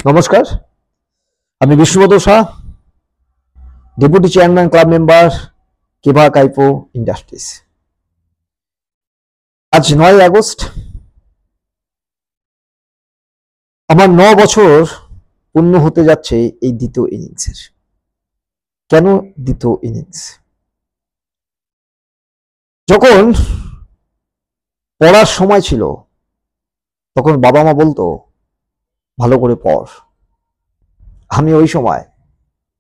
নমস্কার, আমি Bishnupada Shah, deputy chairman club member কেভা কাইপো ইন্ডাস্ট্রিজ। আজ 9 আগস্ট, আমার 9 বছর পূর্ণ হতে যাচ্ছে এই দ্বিতীয় ইনিংসের। কেন দ্বিতীয় ইনিংস? যখন পড়ার সময় ছিল তখন বাবা মা বলতো ভালো করে পড়। আমি ওই সময়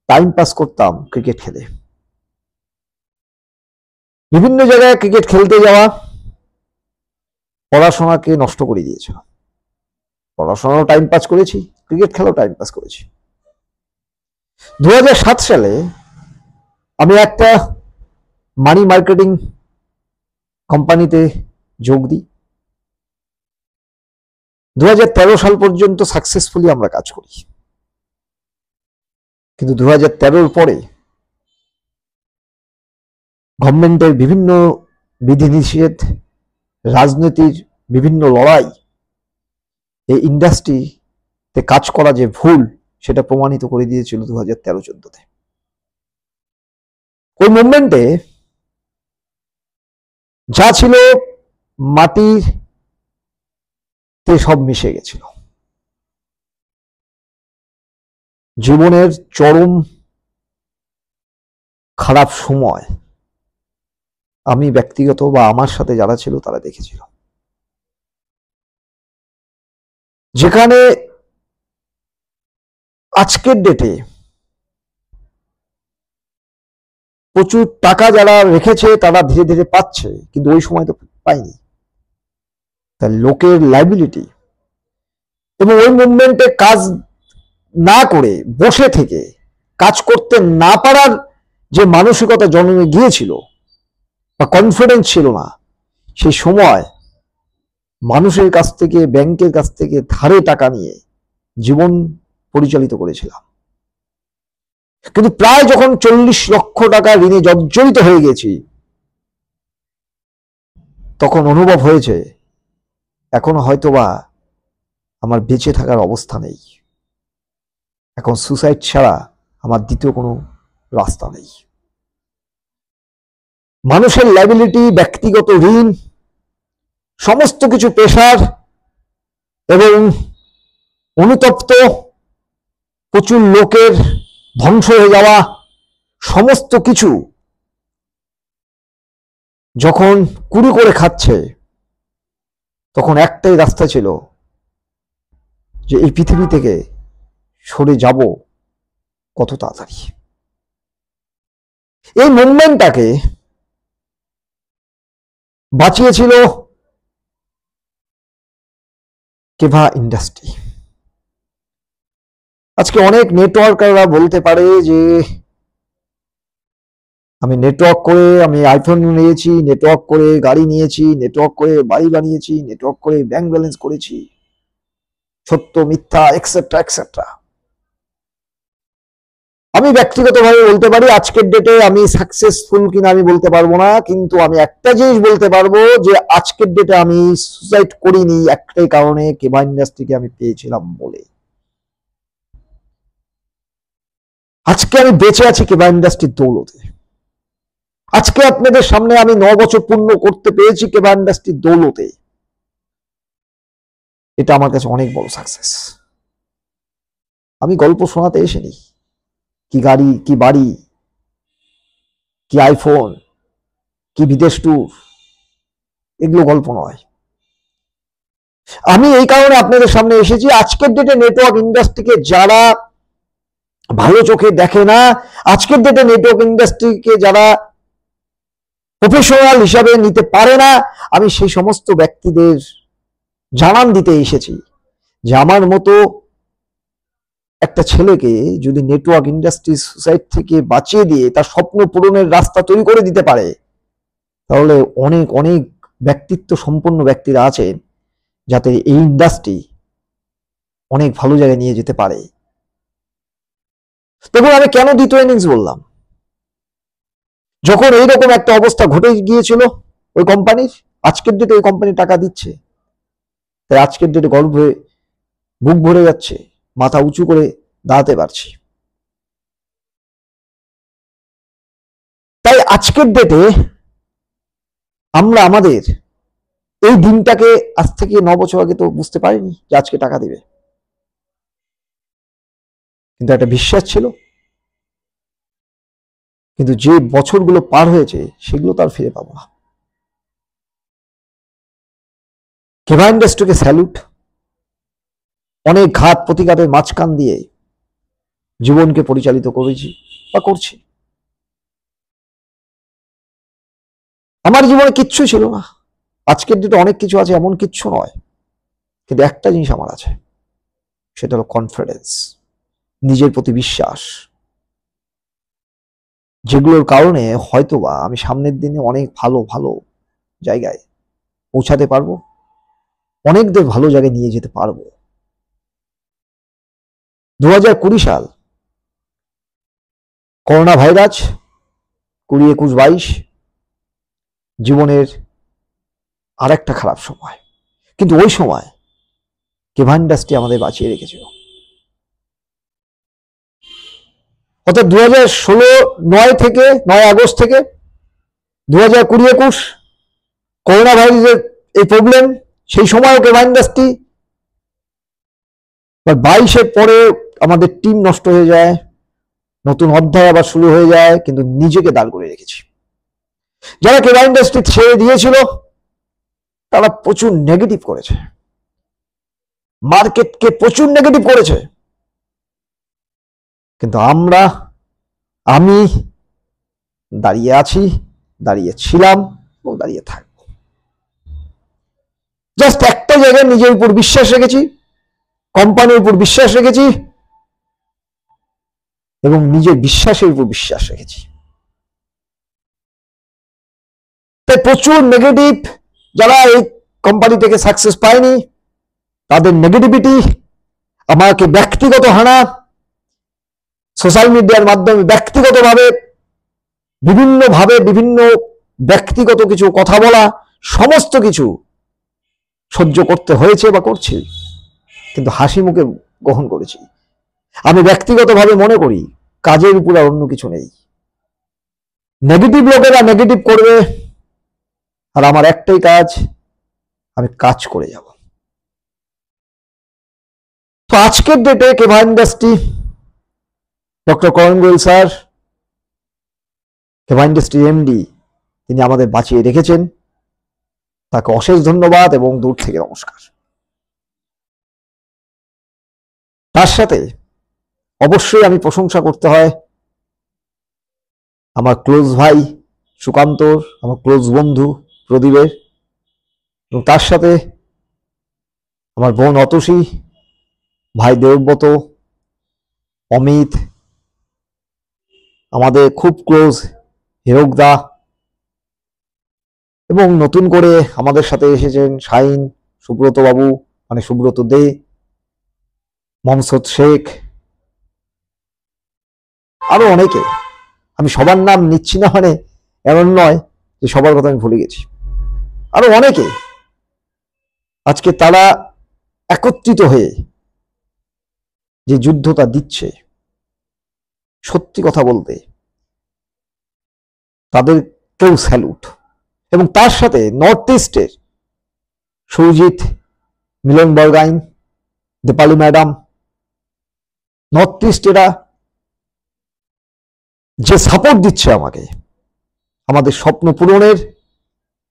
টাইম পাস করতাম ক্রিকেট খেলে। বিভিন্ন জায়গায় ক্রিকেট খেলতে যাওয়া পড়াশোনাকে নষ্ট করে দিয়েছে। পড়াশোনাও টাইম পাস করেছি, ক্রিকেট খেলাও টাইম পাস করেছি। 2007 সালে আমি একটা মানি মার্কেটিং কোম্পানিতে যোগ দিই। 2013 সাল পর্যন্ত সাকসেসফুলি আমরা কাজ করি, কিন্তু 2013-র পরে গভর্নমেন্টের বিভিন্ন বিধিনিষেধ, রাজনীতির বিভিন্ন লড়াই, এই ইন্ডাস্ট্রিতে কাজ করা যে ভুল সেটা প্রমাণিত করে দিয়েছিল 2013-14-তে। ওই মুভমেন্টে যা ছিল মাটিতে সব মিশে গেছিল। জীবনের চরম খারাপ সময় আমি ব্যক্তিগত বা আমার সাথে যারা ছিল তারা দেখেছিল, যেখানে আজকের ডেটে প্রচুর টাকা যারা রেখেছে তারা ধীরে ধীরে পাচ্ছে, কিন্তু ওই সময় তো পায়নি। তার লোকের লাইবিলিটি এবং ওই মুভমেন্টে কাজ না করে বসে থেকে কাজ করতে না পারার যে মানসিকতা জন্মে গিয়েছিল বা কনফিডেন্স ছিল না, সেই সময় মানুষের কাছ থেকে, ব্যাংকের কাছ থেকে ধারে টাকা নিয়ে জীবন পরিচালিত করেছিলাম। কিন্তু প্রায় যখন 40 লক্ষ টাকা ঋণে জর্জরিত হয়ে গেছি, তখন অনুভব হয়েছে এখন হয়তোবা আমার বেঁচে থাকার অবস্থা নেই। এখন সুসাইড ছাড়া আমার দ্বিতীয় কোনো রাস্তা নেই। মানুষের লাইবিলিটি, ব্যক্তিগত ঋণ, সমস্ত কিছু প্রেসার এবং অনুতপ্ত, প্রচুর লোকের ধ্বংস হয়ে যাওয়া, সমস্ত কিছু যখন কুড়ি করে খাচ্ছে, তখন একটাই রাস্তা ছিল যে এই পৃথিবী থেকে সরে যাব কত তাড়াতাড়ি। এই মুভমেন্টটাকে বাঁচিয়েছিল কেভা ইন্ডাস্ট্রি। আজকে অনেক নেটওয়ার্কাররা বলতে পারে যে আমি নেটওয়ার্ক করে আমি আইফোন নিয়েছি, নেটওয়ার্ক করে গাড়ি নিয়েছি, নেটওয়ার্ক করে বাড়ি বানিয়েছি, নেটওয়ার্ক করে ব্যাংক ব্যালেন্স করেছি, সত্য মিথ্যা এক্সেট্রা এক্সেট্রা। আমি ব্যক্তিগতভাবে বলতে পারি আজকের ডেটে আমি সাকসেসফুল কিনা আমি বলতে পারবো না, কিন্তু আমি একটা জিনিস বলতে পারবো যে আজকের ডেটে আমি সুসাইড করিনি একটাই কারণে, কেভা ইন্ডাস্ট্রিকে আমি পেয়েছিলাম বলে। আজকে আমি বেঁচে আছি কেভা ইন্ডাস্ট্রির দৌলতে। আজকে আপনাদের সামনে আমি 9 বছর পূর্ণ করতে পেরেছি কেভা ইন্ডাস্ট্রির দৌলতে। এটা আমার কাছে অনেক বড় সাকসেস। আমি গল্প শোনাতে এসেনি কি গাড়ি, কি বাড়ি, কি আইফোন, কি বিদেশ ট্যুর, এগুলো গল্প নয়। আমি এই কারণে আপনাদের সামনে এসেছি, আজকের ডেটে নেটওয়ার্ক ইন্ডাস্ট্রিকে যারা ভালো চোখে দেখে না, আজকের ডেটে নেটওয়ার্ক ইন্ডাস্ট্রিকে যারা প্রফেশনাল হিসাবে নিতে পারে না, আমি সেই সমস্ত ব্যক্তিদের জানান দিতে এসেছি যে আমার মতো একটা ছেলেকে যদি নেটওয়ার্ক ইন্ডাস্ট্রি সোসাইটি থেকে বাঁচিয়ে দিয়ে তার স্বপ্ন পূরণের রাস্তা তৈরি করে দিতে পারে, তাহলে অনেক অনেক ব্যক্তিত্ব সম্পন্ন ব্যক্তিরা আছে যাতে এই ইন্ডাস্ট্রি অনেক ভালো জায়গায় নিয়ে যেতে পারে। তবু আমি কেন দ্বিতীয় ইনিংস বললাম? যখন এইরকম একটা অবস্থা ঘটে গিয়েছিল ওই কোম্পানির, আজকের ডেটে ওই কোম্পানি টাকা দিচ্ছে, তাই আজকের ডেটে গর্বে বুক ভরে যাচ্ছে মাথা উঁচু করে দাঁড়াতে পারছি। তাই আজকের ডেটে আমরা আমাদের এই দিনটাকে আজ থেকে 9 বছর আগে তো বুঝতে পারিনি যে আজকে টাকা দিবে, কিন্তু একটা বিশ্বাস ছিল। কিন্তু যে বছরগুলো পার হয়েছে সেগুলো তো আর ফিরে পাবো না। কেভা ইন্ডাস্ট্রিকে স্যালুট। অনেক ঘাত প্রতিঘাতের মাঝখান দিয়ে জীবনকে পরিচালিত করেছি বা করছি। আমার জীবনে কিচ্ছু ছিল না, আজকের ডেটে অনেক কিছু আছে, এমন কিচ্ছু নয়, কিন্তু একটা জিনিস আমার আছে, সেটা হলো কনফিডেন্স, নিজের প্রতি বিশ্বাস, যেগুলোর কারণে হয়তোবা আমি সামনের দিনে অনেক ভালো ভালো জায়গায় পৌঁছাতে পারবো, অনেকদের ভালো জায়গায় নিয়ে যেতে পারবো। 2020 সাল করোনা ভাইরাস, 20, 21, 22 জীবনের আর একটা খারাপ সময়, কিন্তু ওই সময় কেভা ইন্ডাস্ট্রি আমাদের বাঁচিয়ে রেখেছিল। অর্থাৎ 2016 থেকে 9 আগস্ট থেকে 2020, 21 করোনা ভাইরাসের এই প্রবলেম, সেই সময়ও কেভা ইন্ডাস্ট্রি, 22-এর পরে আমাদের টিম নষ্ট হয়ে যায়, নতুন অধ্যায় আবার শুরু হয়ে যায়, কিন্তু নিজেকে দাঁড় করে রেখেছি। যারা কেভা ইন্ডাস্ট্রি ছেড়ে দিয়েছিল তারা প্রচুর নেগেটিভ করেছে, মার্কেটকে প্রচুর নেগেটিভ করেছে, কিন্তু আমি দাঁড়িয়ে আছি, দাঁড়িয়ে ছিলাম এবং দাঁড়িয়ে থাকবো। জাস্ট একটা জায়গায় নিজের উপর বিশ্বাস রেখেছি, কোম্পানির উপর বিশ্বাস রেখেছি এবং নিজের বিশ্বাসের উপর বিশ্বাস রেখেছি। তাই প্রচুর নেগেটিভ, যারা এই কোম্পানি থেকে সাকসেস পায়নি তাদের নেগেটিভিটি, আমাকে ব্যক্তিগত হানা, সোশ্যাল মিডিয়ার মাধ্যমে ব্যক্তিগতভাবে বিভিন্ন ব্যক্তিগত কিছু কথা বলা, সমস্ত কিছু সহ্য করতে হয়েছে বা করছি, কিন্তু হাসি মুখে গ্রহণ করেছি। আমি ব্যক্তিগতভাবে মনে করি কাজের উপর আর অন্য কিছু নেই। নেগেটিভ লোকেরা নেগেটিভ করবে, আর আমার একটাই কাজ, আমি কাজ করে যাব। তো আজকের ডেটে কেভা ইন্ডাস্ট্রি, ডক্টর করণ গোয়েল স্যার, কেভা ইন্ডাস্ট্রি এমডি, তিনি আমাদের বাঁচিয়ে রেখেছেন, তাকে অশেষ ধন্যবাদ এবং দূর থেকে নমস্কার। তার সাথে অবশ্যই আমি প্রশংসা করতে হয় আমার ক্লোজ ভাই সুকান্তর, আমার ক্লোজ বন্ধু প্রদীপের, এবং তার সাথে আমার বোন অতসী, ভাই দেবব্রত, অমিত, আমাদের খুব ক্লোজ হিরকদা, এবং নতুন করে আমাদের সাথে এসেছেন শাহিন, সুব্রত বাবু, মানে সুব্রত দে, মমসদ শেখ, আরো অনেকে। আমি সবার নাম নিচ্ছি না, মানে এমন নয় যে সবার কথা আমি ভুলে গেছি। আরো অনেকে আজকে তারা একত্রিত হয়ে যে যুদ্ধটা দিচ্ছে, সত্যি কথা বলতে তাদেরকেও স্যালুট। এবং তার সাথে নর্থ ইস্টের সুরজিৎ, মিলন বরগাইন, দীপালি ম্যাডাম, নর্থ ইস্টেরা যে সাপোর্ট দিচ্ছে আমাকে আমাদের স্বপ্ন পূরণের,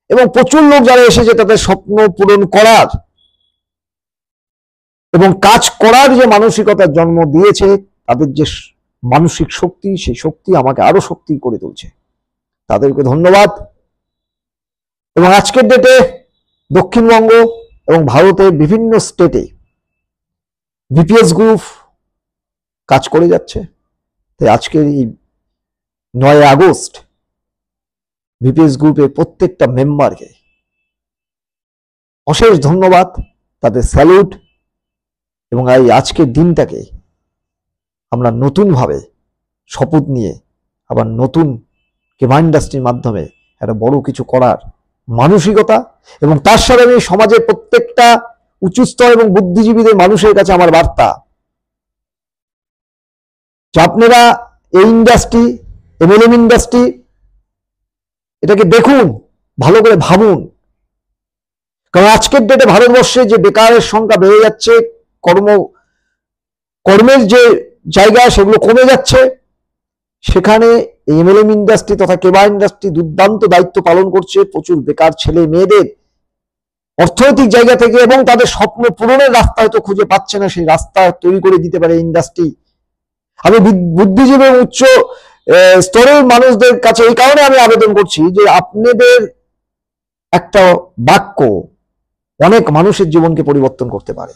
এবং প্রচুর লোক যারা এসেছে তাদের স্বপ্ন পূরণ করার এবং কাজ করার যে মানসিকতার জন্ম দিয়েছে, তাদের যে মানসিক শক্তি, সেই শক্তি আমাকে আরো শক্তি করে তুলছে, তাদেরকে ধন্যবাদ। এবং আজকের ডেটে দক্ষিণবঙ্গ এবং ভারতের বিভিন্ন স্টেটে বিপিএস গ্রুপ কাজ করে যাচ্ছে। তাই আজকের এই 9 আগস্ট বিপিএস গ্রুপের প্রত্যেকটা মেম্বারকে অশেষ ধন্যবাদ, তাদের স্যালুট। এবং এই আজকের দিনটাকে আমরা নতুনভাবে শপথ নিয়ে আবার নতুন কেভা ইন্ডাস্ট্রির মাধ্যমে একটা বড় কিছু করার মানসিকতা, এবং তার সাথে আমি সমাজের প্রত্যেকটা উচ্চ স্তর এবং বুদ্ধিজীবীদের মানুষের কাছে আমার বার্তা, যে আপনারা এই ইন্ডাস্ট্রি, এমএলএম ইন্ডাস্ট্রি, এটাকে দেখুন, ভালো করে ভাবুন। কারণ আজকের ডেটে ভারতবর্ষে যে বেকারের সংখ্যা বেড়ে যাচ্ছে, কর্মের যে জায়গা সেগুলো কমে যাচ্ছে, সেখানে এমএলএম ইন্ডাস্ট্রি তথা কেবা ইন্ডাস্ট্রি দুর্দান্ত দায়িত্ব পালন করছে। প্রচুর বেকার ছেলে মেয়েদের অর্থনৈতিক জায়গা থেকে এবং তাদের স্বপ্ন পূরণের রাস্তা হয়তো খুঁজে পাচ্ছে না, সেই রাস্তা তৈরি করে দিতে পারে ইন্ডাস্ট্রি। আমি বুদ্ধিজীবী উচ্চ স্তরের মানুষদের কাছে এই কারণে আমি আবেদন করছি যে আপনাদের একটা বাক্য অনেক মানুষের জীবনকে পরিবর্তন করতে পারে।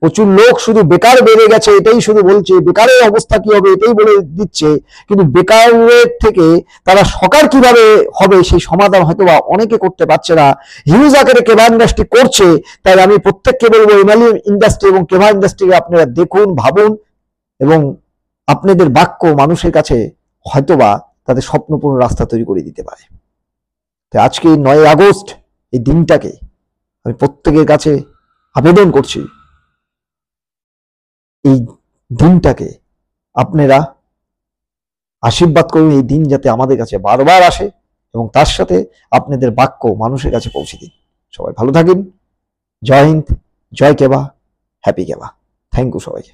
প্রচুর লোক শুধু বেকার বেড়ে গেছে এটাই শুধু বলছে, বেকারের অবস্থা কি হবে এটাই বলে দিচ্ছে, কিন্তু বেকারের থেকে তারা সকার কিভাবে হবে সেই সমাধান হয়তো বা অনেকে করতে পারছে না। হিউজ আকারে কেবা ইন্ডাস্ট্রি করছে। তাই আমি প্রত্যেককে বলবো এমএলএম ইন্ডাস্ট্রি এবং কেবা ইন্ডাস্ট্রিকে আপনারা দেখুন, ভাবুন এবং আপনাদের বাক্য মানুষের কাছে হয়তোবা তাদের স্বপ্নপূর্ণ রাস্তা তৈরি করে দিতে পারে। তাই আজকে 9 আগস্ট এই দিনটাকে আমি প্রত্যেকের কাছে আবেদন করছি, এই দিনটাকে আপনারা আশীর্বাদ করুন, এই দিন যাতে আমাদের কাছে বারবার আসে এবং তার সাথে আপনাদের বাক্য মানুষের কাছে পৌঁছে দিন। সবাই ভালো থাকেন। জয় হিন্দ, জয় কেবা, হ্যাপি কেবা। থ্যাংক ইউ সবাইকে।